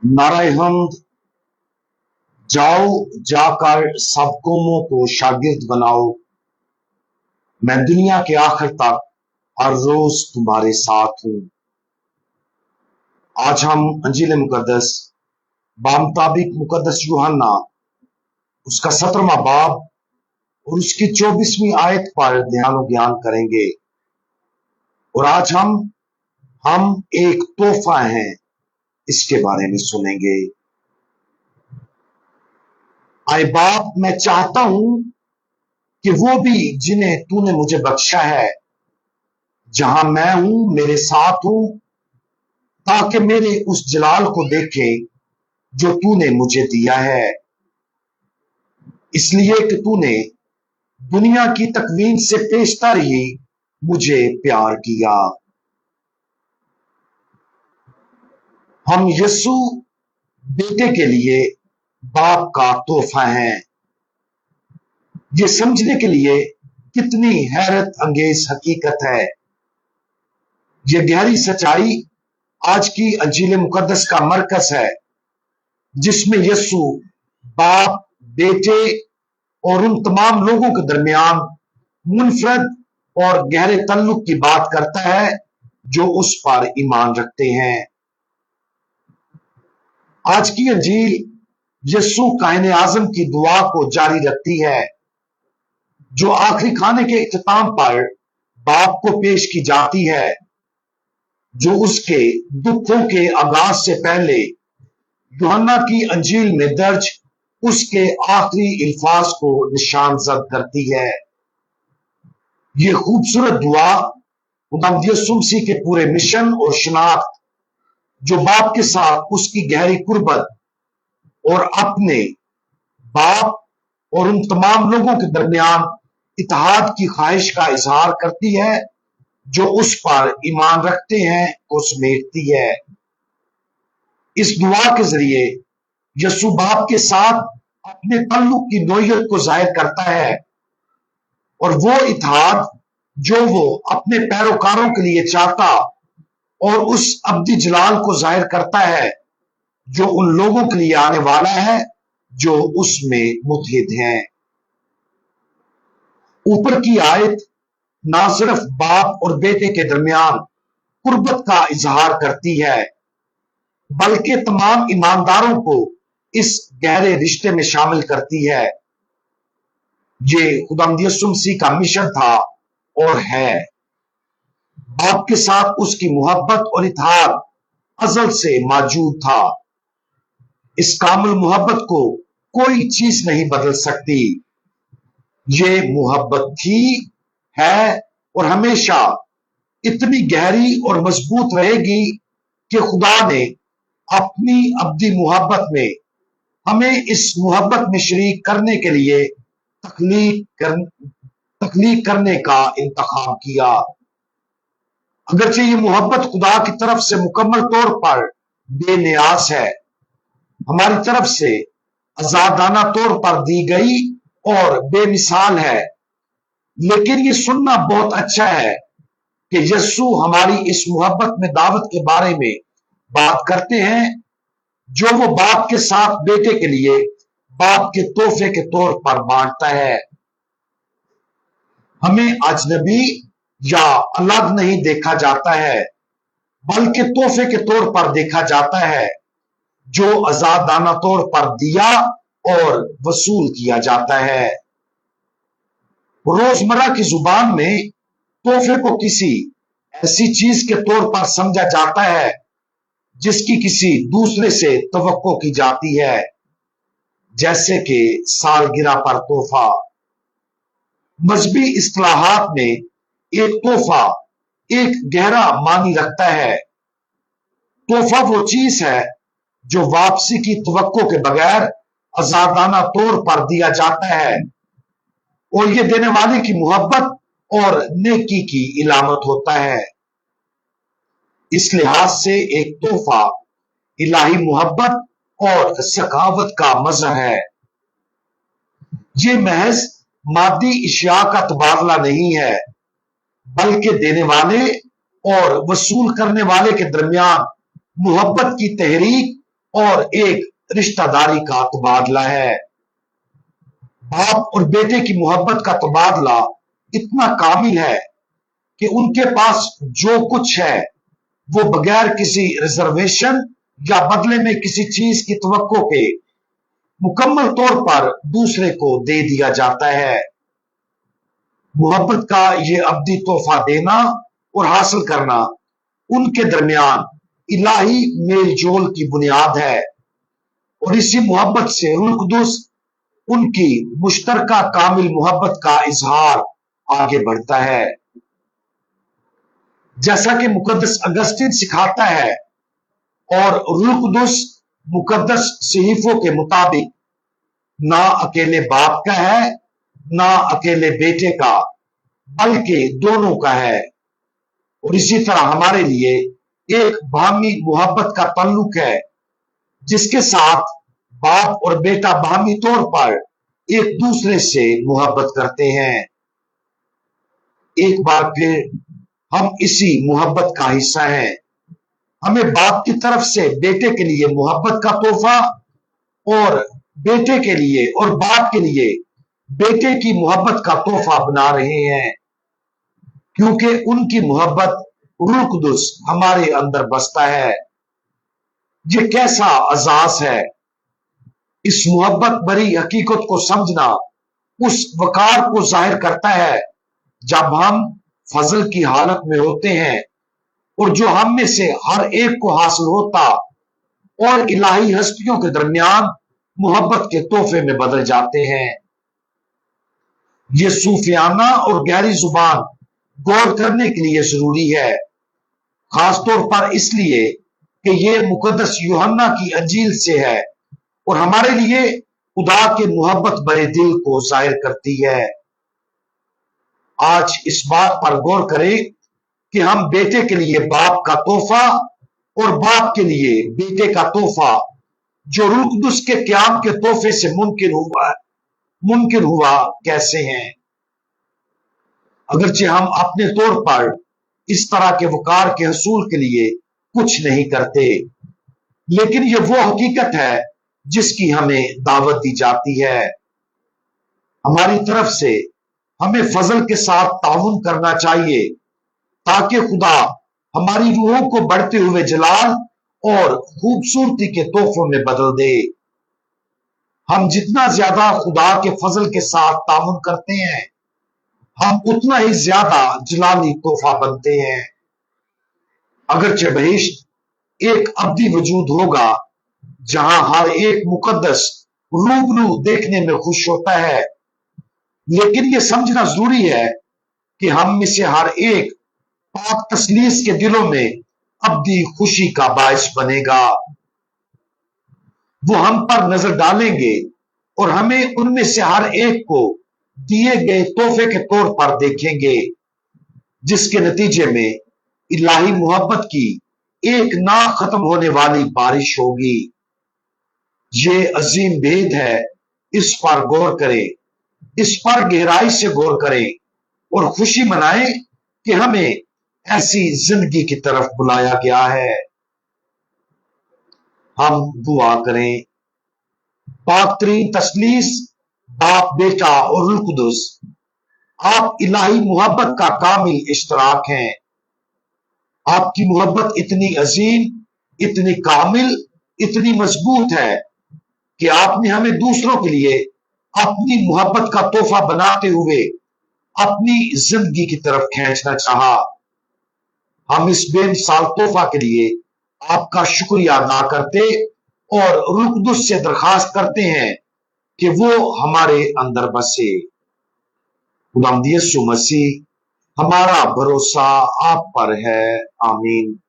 नाराए हम्द। जाओ, जाकर सब कौमों को शागिर्द बनाओ। मैं दुनिया के आखिर तक हर रोज तुम्हारे साथ हूं। आज हम अंजील मुकद्दस बामुताबिक मुकद्दस यूहन्ना उसका 17वां बाब और उसकी 24वीं आयत पर ध्यान और ज्ञान करेंगे। और आज हम एक तोहफा हैं इसके बारे में सुनेंगे। आए बाप, मैं चाहता हूं कि वो भी जिन्हें तूने मुझे बख्शा है, जहां मैं हूं मेरे साथ हूं, ताकि मेरे उस जलाल को देखें जो तूने मुझे दिया है, इसलिए कि तूने दुनिया की तकवीन से पेशतर ही मुझे प्यार किया। हम यीशु बेटे के लिए बाप का तोहफा है। ये समझने के लिए कितनी हैरत अंगेज हकीकत है। ये गहरी सच्चाई आज की अंजील मुकद्दस का मरकज है, जिसमें यीशु बाप, बेटे और उन तमाम लोगों के दरमियान मुनफरद और गहरे तल्लुक की बात करता है जो उस पर ईमान रखते हैं। आज की अंजील यीशु कायने आजम की दुआ को जारी रखती है, जो आखिरी खाने के इख्तिताम पर बाप को पेश की जाती है, जो उसके दुखों के आगाज से पहले यूहन्ना की अंजील में दर्ज उसके आखिरी अल्फाज को निशानजद करती है। ये खूबसूरत दुआ खुदावंद यीशु मसीह के पूरे मिशन और शनाख्त, जो बाप के साथ उसकी गहरी कुर्बत और अपने बाप और उन तमाम लोगों के दरमियान इत्तेहाद की ख्वाहिश का इजहार करती है जो उस पर ईमान रखते हैं, को समेटती है। इस दुआ के जरिए यीशु बाप के साथ अपने तल्लुक की नोयत को जाहिर करता है, और वो इत्तेहाद जो वो अपने पैरोकारों के लिए चाहता, और उस अब्दी जलाल को जाहिर करता है जो उन लोगों के लिए आने वाला है जो उसमें मुत्हिद हैं। ऊपर की आयत ना सिर्फ बाप और बेटे के दरमियान कुर्बत का इजहार करती है, बल्कि तमाम ईमानदारों को इस गहरे रिश्ते में शामिल करती है। ये खुदावंद यीशु मसीह का मिशन था और है। बाप के साथ उसकी मोहब्बत और इत्तेहाद अज़ल से मौजूद था। इस कामिल मोहब्बत को कोई चीज नहीं बदल सकती। ये मोहब्बत थी, है और हमेशा इतनी गहरी और मजबूत रहेगी कि खुदा ने अपनी अब्दी मोहब्बत में हमें इस मोहब्बत में शरीक करने के लिए तख्लीक करने का इंतखाब किया। अगरचे ये मोहब्बत खुदा की तरफ से मुकम्मल तौर पर बेनियाज है, हमारी तरफ से आजादाना तौर पर दी गई और बेमिसाल है, लेकिन ये सुनना बहुत अच्छा है कि यीशु हमारी इस मोहब्बत में दावत के बारे में बात करते हैं जो वो बाप के साथ बेटे के लिए बाप के तोहफे के तौर पर बांटता है। हमें अजनबी या अलग नहीं देखा जाता है, बल्कि तोहफे के तौर पर देखा जाता है जो आजादाना तौर पर दिया और वसूल किया जाता है। रोजमर्रा की जुबान में तोहफे को किसी ऐसी चीज के तौर पर समझा जाता है जिसकी किसी दूसरे से तवक्को की जाती है, जैसे कि सालगिरह पर तोहफा। मजहबी इस्तिलाहात में एक तोहफा एक गहरा मानी रखता है। तोहफा वो चीज है जो वापसी की तवक्को के बगैर आजादाना तौर पर दिया जाता है, और ये देने वाले की मोहब्बत और नेकी की इलामत होता है। इस लिहाज से एक तोहफा इलाही मोहब्बत और सखावत का मज़हर है। ये महज मादी इशिया का तबादला नहीं है, बल्कि देने वाले और वसूल करने वाले के दरमियान मोहब्बत की तहरीक और एक रिश्तेदारी का तबादला है। बाप और बेटे की मोहब्बत का तबादला इतना कामिल है कि उनके पास जो कुछ है वो बगैर किसी रिजर्वेशन या बदले में किसी चीज की तवक्को के मुकम्मल तौर पर दूसरे को दे दिया जाता है। मोहब्बत का ये अब्दी तोहफा देना और हासिल करना उनके दरमियान इलाही मेल जोल की बुनियाद है, और इसी मोहब्बत से रूह कुदुस उनकी मुश्तरका कामिल मोहब्बत का इजहार आगे बढ़ता है। जैसा कि मुकद्दस अगस्तीन सिखाता है, और रूह कुदुस मुकद्दस सहीफों के मुताबिक ना अकेले बाप का है ना अकेले बेटे का, बल्कि दोनों का है। और इसी तरह हमारे लिए एक बाहमी मोहब्बत का ताल्लुक है, जिसके साथ बाप और बेटा बाहमी तौर पर एक दूसरे से मोहब्बत करते हैं। एक बार फिर हम इसी मोहब्बत का हिस्सा हैं। हमें बाप की तरफ से बेटे के लिए मोहब्बत का तोहफा, और बेटे के लिए और बाप के लिए बेटे की मोहब्बत का तोहफा बना रहे हैं, क्योंकि उनकी मोहब्बत रूह कुदुस हमारे अंदर बसता है। ये कैसा एजाज है! इस मोहब्बत भरी हकीकत को समझना उस वकार को जाहिर करता है जब हम फजल की हालत में होते हैं, और जो हम में से हर एक को हासिल होता और इलाही हस्तियों के दरमियान मोहब्बत के तोहफे में बदल जाते हैं। ये सूफियाना और गहरी जुबान गौर करने के लिए जरूरी है, खासतौर पर इसलिए कि ये मुकद्दस यूहन्ना की अंजील से है और हमारे लिए खुदा के मोहब्बत भरे दिल को जाहिर करती है। आज इस बात पर गौर करें कि हम बेटे के लिए बाप का तोहफा और बाप के लिए बेटे का तोहफा, जो रूह कुदुस के क़याम के तोहफे से मुमकिन हुआ कैसे हैं। अगरचे हम अपने तौर पर इस तरह के वकार के हसूल के लिए कुछ नहीं करते, लेकिन यह वो हकीकत है जिसकी हमें दावत दी जाती है। हमारी तरफ से हमें फजल के साथ ताउन करना चाहिए, ताकि खुदा हमारी रूहों को बढ़ते हुए जलाल और खूबसूरती के तोहफों में बदल दे। हम जितना ज्यादा खुदा के फजल के साथ ताउन करते हैं, हम उतना ही ज्यादा जलाली तोहफा बनते हैं। अगरचे बहिश्त एक अब्दी वजूद होगा जहां हर एक मुकद्दस रूबरू देखने में खुश होता है, लेकिन यह समझना जरूरी है कि हम में से हर एक पाक तसलीस के दिलों में अब्दी खुशी का बायस बनेगा। वो हम पर नजर डालेंगे और हमें उनमें से हर एक को दिए गए तोहफे के तौर पर देखेंगे, जिसके नतीजे में इलाही मोहब्बत की एक ना खत्म होने वाली बारिश होगी। ये अजीम भेद है, इस पर गौर करें, इस पर गहराई से गौर करें और खुशी मनाएं कि हमें ऐसी जिंदगी की तरफ बुलाया गया है। हम दुआ करें। पाक तरीन तसलीस बाप, बेटा और रूह कुदुस, आप इलाही मोहब्बत का कामिल इश्तराक हैं। आपकी मोहब्बत इतनी अजीम, इतनी कामिल, इतनी मजबूत है कि आपने हमें दूसरों के लिए अपनी मोहब्बत का तोहफा बनाते हुए अपनी जिंदगी की तरफ खींचना चाहा। हम इस बेमिसाल तोहफा के लिए आपका शुक्रिया अदा करते और रूह कुदुस से दरखास्त करते हैं कि वो हमारे अंदर बसे। खुदावंद यीशु मसीह, हमारा भरोसा आप पर है। आमीन।